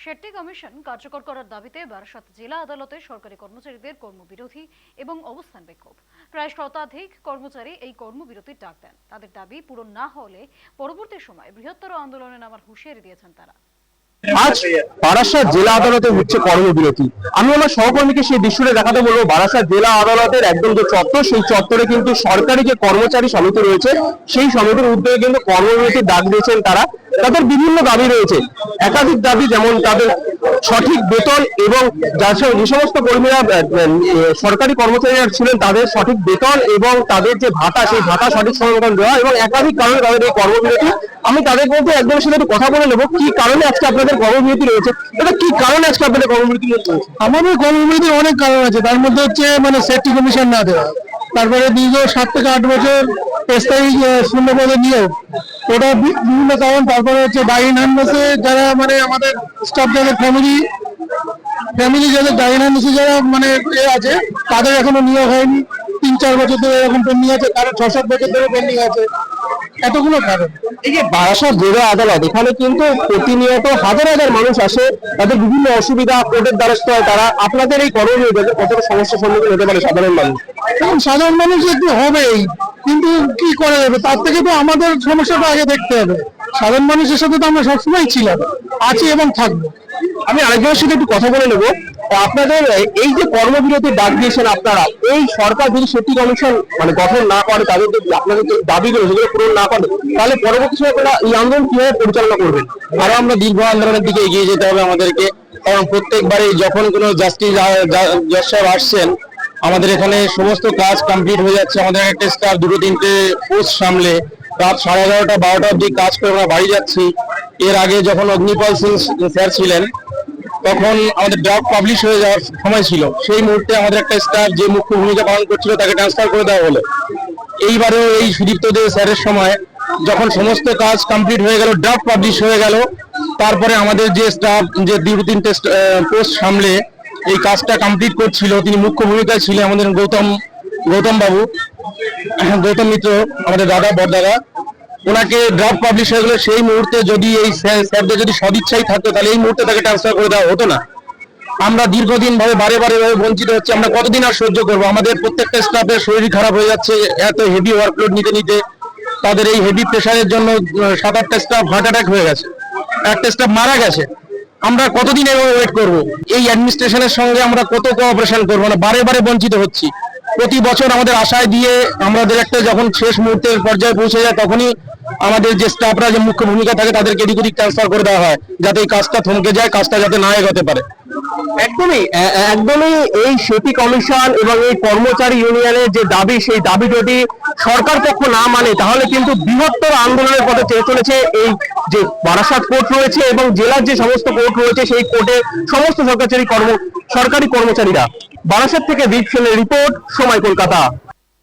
Shetty commission কার্যকর করার দাবিতে বারাসাত জেলা আদালতে সরকারি কর্মচারীদের কর্মবিরতি এবং অবস্থান বিক্ষোভ। প্রায় শতাধিক কর্মচারী এই কর্মবিরতির ডাক দেন। তাদের দাবি পূরণ না হলে পরবর্তী সময়ে বৃহত্তর আন্দোলনে নামার হুঁশিয়ারি দিয়েছেন তারা। আজ বারাসাত জেলা আদালতে হচ্ছে কর্মবিরতি। আমি আমার সহকর্মীকে সেই দৃশ্যটা দেখাতে বলবো। বারাসাত জেলা আদালতের একদম যে চত্বর, সেই চত্বরে কিন্তু সরকারি যে কর্মচারী সমিতি রয়েছে, সেই সমিতির উদ্যোগে কিন্তু কর্মবিরতির ডাক দিয়েছেন তারা। তাদের বিভিন্ন দাবি রয়েছে, একাধিক দাবি, যেমন তাদের সঠিক বেতন এবং যে সমস্ত কর্মীরা সরকারি কর্মচারীরা ছিলেন তাদের সঠিক বেতন এবং তাদের যে ভাতা, সেই ভাতা সঠিক সময় মতন দেওয়া, এবং একাধিক কারণে তাদের এই কর্মবিরতি। আমি তাদের মধ্যে একজনের সাথে একটু কথা বলে নেবো, কি কারণে আজকে আপনাদের কর্মবিরতি রয়েছে, এটা কি কারণে আজকে আপনাদের কর্মবিরতি রয়েছে? আমাদের কর্মবিরতির অনেক কারণ আছে, তার মধ্যে হচ্ছে সেফটি কমিশন না দেওয়া, তারপরে দীর্ঘ 7 থেকে 8 বছর স্থায়ী শূন্যপদে নিয়োগ, ওটা বিভিন্ন কারণ। তারপরে হচ্ছে ডাইন হ্যান্ডসে যারা আমাদের স্টাফ, যাদের ফ্যামিলি যাদের ডাইন হ্যান্ডসে যারা আছে, তাদের এখনো নিয়োগ হয়নি। 3-4 বছর ধরে এরকম পেন্ডিং আছে, কারো 6-7 বছর ধরে পেন্ডিং আছে। এতগুলো কারণ। এই যে বারাসাত জেলা আদালত, এখানে কিন্তু প্রতিনিয়ত হাজার হাজার মানুষ আসে, তাদের বিভিন্ন অসুবিধা কোর্টের দ্বারস্থ হয় তারা। আপনাদের এই কর্মবিরতিতে কতটা সমস্যার সম্মুখীন হতে পারে সাধারণ মানুষ? এখন সাধারণ মানুষ একটু হবেই, কিন্তু কি করা যাবে, তার থেকে তো আমাদের সমস্যাটা আগে দেখতে হবে। সাধারণ মানুষের সাথে তো আমরা সবসময় ছিলাম, আছি এবং থাকবো। আমি আরেকজনের সাথে একটু কথা বলে নেবো। আপনাদের এই যে কর্মবিরতির ডাক দিয়েছেন আপনারা, এই সরকার যদি সেফটি কমিশন গঠন না করে, তাদের যদি আপনাদের যে দাবিগুলো সেগুলো পূরণ না করে, তাহলে পরবর্তী সময় আপনারা এই আন্দোলন কিভাবে পরিচালনা করবেন? আরো আমরা দীর্ঘ আন্দোলনের দিকে এগিয়ে যেতে হবে আমাদেরকে, কারণ প্রত্যেকবারই যখন কোনো জাস্টিস জজ সাহেব আসছেন, আমাদের এখানে সমস্ত কাজ কমপ্লিট হয়ে যাচ্ছে। আমাদের একটা স্টাফ 2-3টে পোস্ট সামলে রাত 11:30 12টা অব্দি কাজ করে আমরা বাড়ি যাচ্ছি। এর আগে যখন অগ্নিপাল সিং স্যার ছিলেন, তখন আমাদের ড্রাফট পাবলিশ হয়ে যাওয়ার সময় ছিল, সেই মুহূর্তে আমাদের একটা স্টাফ যে মুখ্য ভূমিকা পালন করছিল তাকে ট্রান্সফার করে দেওয়া হলো। এইবারেও এই সুদীপ্ত দে স্যারের সময় যখন সমস্ত কাজ কমপ্লিট হয়ে গেল, ড্রাফট পাবলিশ হয়ে গেল, তারপরে আমাদের যে স্টাফ যে 2-3টে পোস্ট সামলে এই কাজটা কমপ্লিট করছিল, তিনি মুখ্য ভূমিকায় ছিলেন আমাদের গৌতম মিত্র, আমাদের বড়দাদা। ওনাকে ড্রাফট পাবলিশ হয়ে গেলে সেই মুহূর্তে যদি এই স্যারদের যদি সদিচ্ছাই থাকতো, তাহলে এই মুহূর্তে তাকে ট্রান্সফার করে দেওয়া হতো না। আমরা দীর্ঘদিন ভাবে বারে বারে বঞ্চিত হচ্ছে। আমরা কতদিন আর সহ্য করবো? আমাদের প্রত্যেকটা স্টাফের শরীর খারাপ হয়ে যাচ্ছে এত হেভি ওয়ার্কলোড নিতে নিতে। তাদের এই হেভি প্রেশারের জন্য 7-8টা স্টাফ হার্ট অ্যাটাক হয়ে গেছে, একটা স্টাফ মারা গেছে। আমরা কতদিন এভাবে ওয়েট করব? এই অ্যাডমিনিস্ট্রেশনের সঙ্গে আমরা কত কোঅপারেশন করবো না? বারে বারে বঞ্চিত হচ্ছি। প্রতি বছর আমাদের আশায় দিয়ে আমাদের একটা যখন শেষ মুহূর্তের পর্যায়ে পৌঁছে যায়, তখনই আমাদের যে স্টাফরা যে মুখ্য ভূমিকা থাকে তাদেরকে এদিক ওদিক ট্রান্সফার করে দেওয়া হয়, যাতে এই কাজটা থমকে যায়, কাজটা যাতে না এগোতে পারে। একদমই এই সেফটি কমিশন এবং এই কর্মচারী ইউনিয়নের যে দাবি, সেই দাবি যদি সরকার পক্ষ না মানে, তাহলে কিন্তু বৃহত্তর আন্দোলনের পথে চলেছে এই যে বারাসাত কোর্ট রয়েছে এবং জেলার যে সমস্ত কোর্ট রয়েছে, সেই কোর্টে সমস্ত সরকারি কর্মচারীরা। বারাসাত থেকে দীপ সেনের রিপোর্ট, সময় কলকাতা।